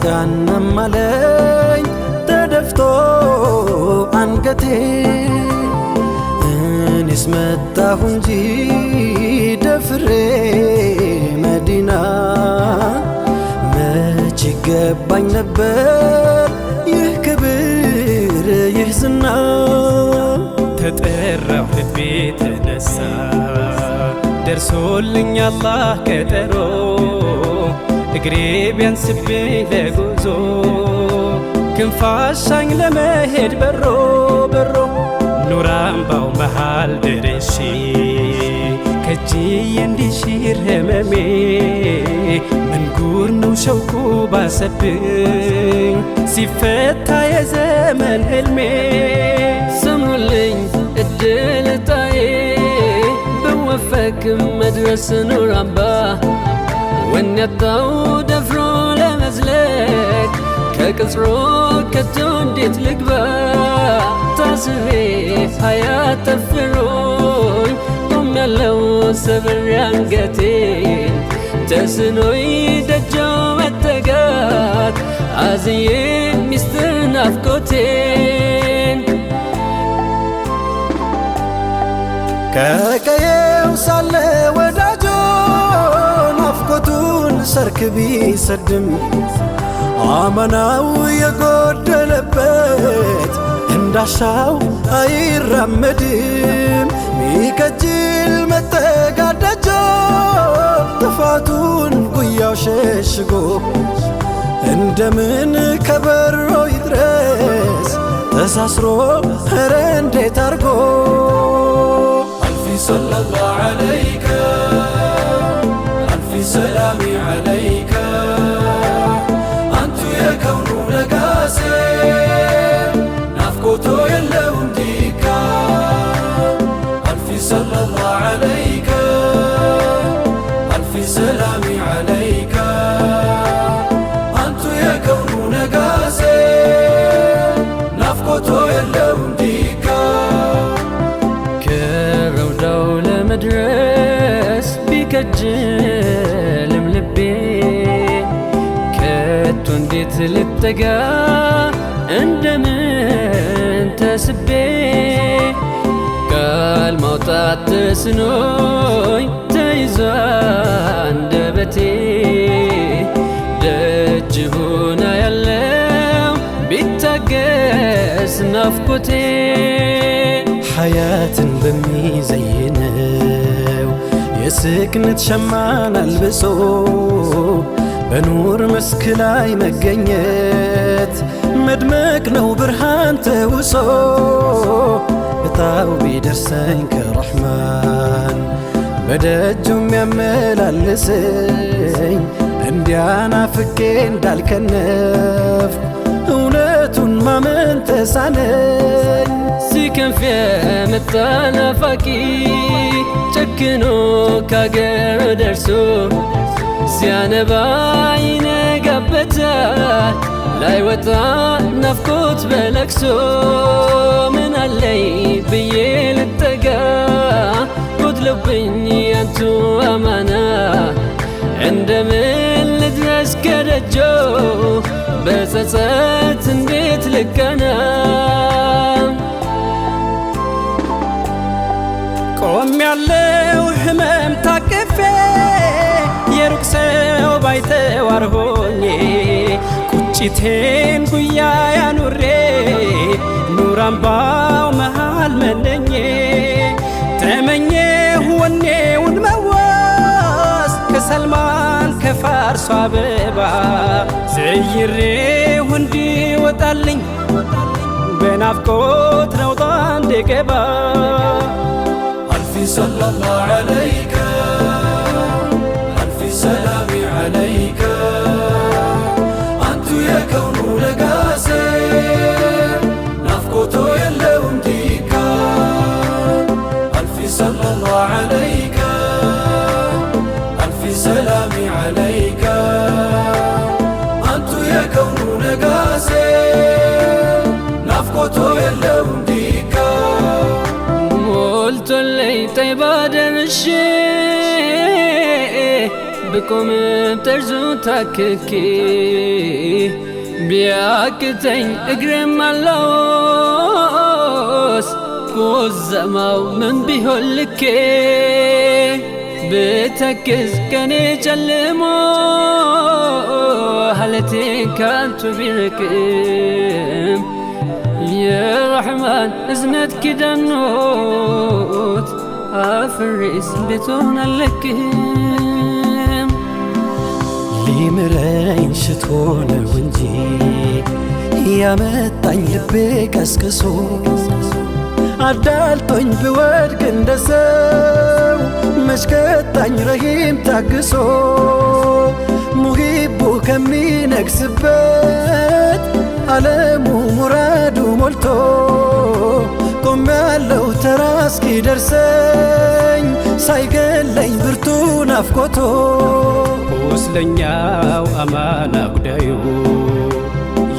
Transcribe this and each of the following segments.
አልቃናም አለኝ ተደፍቶ አንገቴ እኔስ መጣሁ እንጂ ደፍሬ መዲና መች ይገባኝ ነበር ይህ ክብር ይህ ዝና ተጠራሁ ልቤ ተነሳ ደርሶልኝ አላህ ቀጠሮ እግሬ ቢያንስብኝ ለጉዞ ክንፋሻኝ ለመሄድ በሮ በሮ ኑር አምባው መሃል ደርሼ ከእጅዬ እንዲሽር ህመሜ ምን ጉር ነው ሸውቁ ባሰብኝ ሲፈታ የዘመን ህልሜ ሰምሩልኝ እድል እጣዬ ብወፈቅ መድረስ ኑር አምባ ወኔ ያጣው ደፍሮ ለመዝለቅ ከቅጽሮ ከቶ እንዴት ልግባ ታስሬ ሀያት ጠፍሮኝ ቆሜያለሁ ሰብሬ አንገቴን ተስኖኝ ደጃው መጠጋት አዝዬ ሚስጥር ናፍቆቴን ከቀየው ሳለ ወዳጆ ናፍቆቱን ሰርክ ቢሰድም አመናው የጎደለበት እንዳሻው አይራመድም ሚከጅል መጠጋዳጆ ጥፋቱን ጉያው ሸሽጎ እንደምን ከበሮ ይድረስ ተሳስሮ ኧረ እንዴት አርጎ አልፊ ሰለላሁ ዐለይከ አልፊ ሰላሚ ዐለይከ አንቱ የከውኑ ነጋሴ ናፍቆቶ የለው እንዲካ አልፊ ሰለላሁ ዐለይከ አልፊ ሰላሚ ዐለይከ አንቱ የከውኑ ነጋሴ ናፍቆቶ የለው እንዲካ ከረውዳው ለመድረስ ቢከጅልም ልቤ ከቶ እንዴት ልጠጋ እንደምን ተስቤ ቃል ማውጣት ተስኖኝ ተይዞ አንደበቴ ደጅ ሆና ያለው ቢታገስ ናፍቆቴ ሐያትን በሚዘይነው የስክነት ሸማን አልብሶ በኑር መስክ ላይ መገኘት መድመቅ ነው ብርሃን ተውሶ እጣው ቢደርሰኝ ከረሕማን በደጁም ያመላልሰኝ እንዲያናፍቄ እንዳልከነፍ እውነቱን ማመን ተሳነኝ ሲከንፍ የመጣ ናፋቂ ጨክኖ ካገር ደርሶ ሲያነባ ይነጋበታል ላይወጣ ናፍቆት በለቅሶ ምን አለኝ ብዬ ልጠጋ ጎድሎብኝ ያንቱ አማና እንደምን ልድረስ ከደጆ በጸጸት እንዴት ልቀና ቆሜያለሁ ህመም ታቅፌ የሩቅ ሰው ባይተዋር ሆኜ ቁጭቴን ጉያ ያኑሬ ኑር አምባው መሃል መነኜ ተመኘሁ ወኔውን መዋስ ከሰልማን ከፋርሷ አበባ ዘይሬሁ እንዲወጣልኝ በናፍቆት ነውጣ እንድገባ አልፊ ሰለላሁ ዐለይከ አልፊ ሰላሚ ዐለይከ አንቱ የከውኑ ነጋሴ ናፍቆቶ የለው እንዲካ አልፊ ሰለላሁ ዐለይከ አልፊ ሰላሚ ዐለይከ አንቱ የከውኑ ነጋሴ ናፍቆቶ የለው እንዲካ ሞልቶልኝ ጠይባ ደርሼ ብቆም ጠርዙ ታክኬ ቢያቅተኝ እግሬም ማላወስ ጎዘማው ምን ቢሆን ልኬ ብተክዝ ቀኔ ጨልሞ ሀለቴን ካንቱ ቢርቅም የረሕማን እዝነት ኪዳኖት አፍሬስ ቤቶን አለቅም ሊምረኝ ሽቶ ነው እንጂ ያመጣኝ ልቤ ቀስቅሶ አዳልጦኝ ብወድቅ እንደ ሰው መሽከጣኝ ረሂም ታግሶ ሙሂቡ ከሚነግስበት ዓለሙ ሙራዱ ሞልቶ ቆሜያለሁ ተራ እስኪደርሰኝ ሳይገለኝ ብርቱ ናፍቆቶ ቁስለኛው አማና ጉዳዩ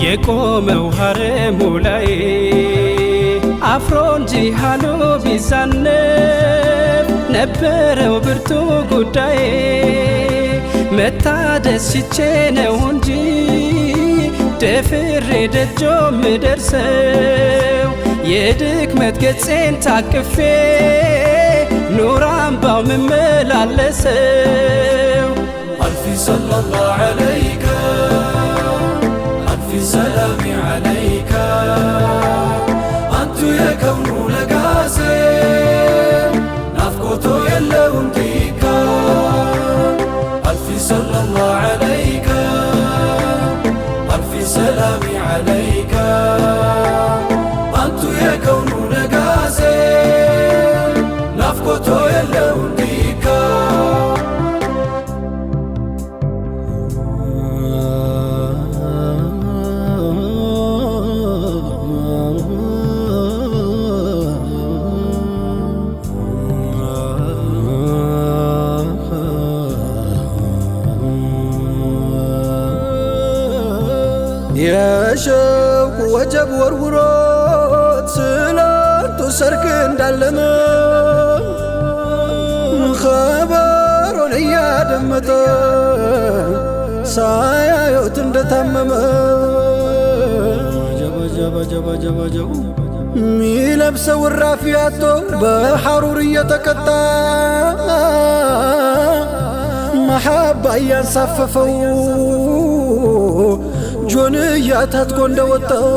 የቆመው ሐረሙ ላይ አፍሮ እንጂ ሃሎ ቢዛነብ ነበረው ብርቱ ጉዳዬ መታደስ ሽቼ ነው እንጂ ደፍሬ ደጆ ምደርሰው የድክመት ገጼን ታቅፌ ኑር አምባው ምመላለሰው አልፊ ሰለላሁ ዐለይከ አልፊ ሰላሚ ዐለይከ አንቱ የከውኑ ነጋሴ ናፍቆቶ የለውም ዲካ አልፊ ሰለላሁ ዐለይከ አልፊ ሰላሚ ዐለይከ አንቱ የከውኑ ነጋሴ ናፍቆቶ የለውም ዲካ የሸውቁ ወጀብ ወርውሮት ስላንቱ ሰርክ እንዳለመ ኸበሩን እያደመጠ ሳያዩት እንደታመመ ሚለብሰው እራፊ አጥቶ በሐሩር እየተቀጣ መሐባ እያንሳፈፈው ጆንያ ታጥቆ እንደወጣው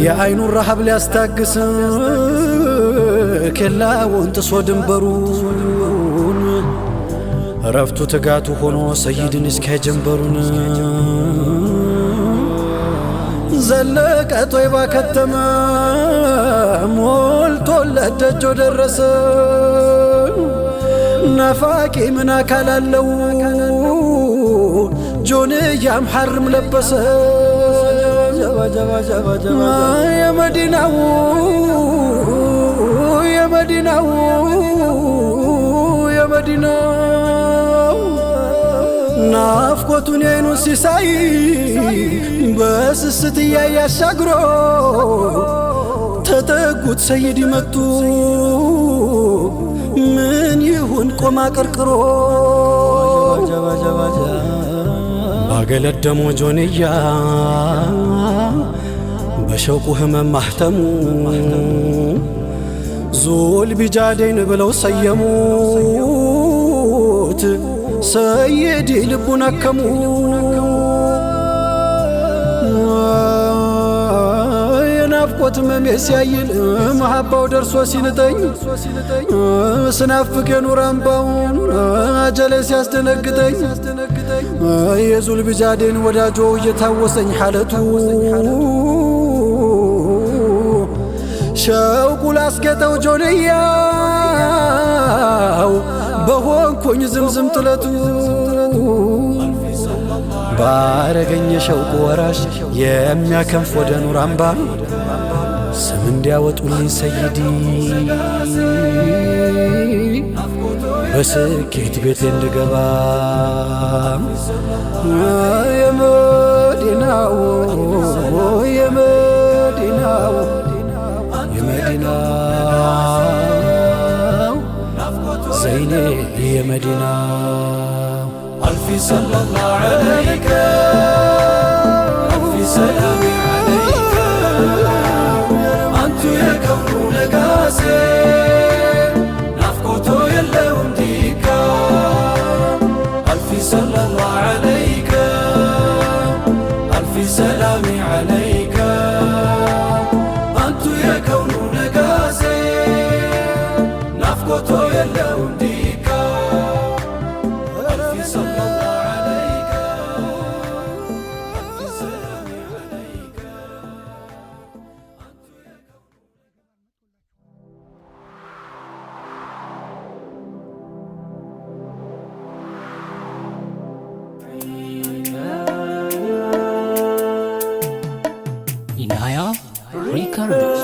የአይኑን ረሃብ ሊያስታግስ ኬላውን ጥሶ ድንበሩን ረፍቱ ትጋቱ ሆኖ ሰይድን እስከ ጀንበሩን ዘለቀ ጦይባ ከተመ ሞልቶለት ደጆ ደረሰ ናፋቂ ምን አካል አለው ጆንያም ሐርም ለበሰ የመዲናው የመዲናው የመዲናው ናፍቆቱን የአይኑን ሲሳይ በስስት እያየ አሻግሮ ተጠጉት ሰይድ መጡ ምን ይሁን ቆማ ቀርቅሮ ባገለደሞ ጆንያ በሸውቁ ህመም ማህተሙ ዙል ቢጃዴን ብለው ሰየሙት ሰይድ ልቡን አከሙ የናፍቆት ህመሜ ሲያይል መሐባው ደርሶ ሲንጠኝ ስናፍቅ የኑር አምባውን አጀሌ ሲያስደነግጠኝ የዙል ቢጃዴን ወዳጆ እየታወሰኝ ሐለቱ ሸውቁ ላስጌጠው ጆንያው በሆንኩኝ ዝምዝም ጥለቱ ባረገኝ የሸውቁ ወራሽ የሚያከንፍ ወደ ኑር አምባ ስም እንዲያወጡልኝ ሰይዲ በስኬት ቤቴ እንድገባ የመዲናው የመዲናው የመዲናው የመዲናው ዘይኔ የመዲናው አልፊ ሰለላሁ ዐለይከ አልፊ ሰላሚ ዐለይከ አንቱ የከውኑ ነጋሴ ናፍቆቶ የለውም ዲካ አልፊ ሰለላሁ ዐለይከ አልፊ ሰላሚ ዐለይከ አንቱ የከውኑ ነጋሴ ናፍቆቶ የለውም ዲካ አልፊ ሰለላሁ ዐለይከ አልፊ ሰላሚ ዐለይከ ኢናያ ሪከርድስ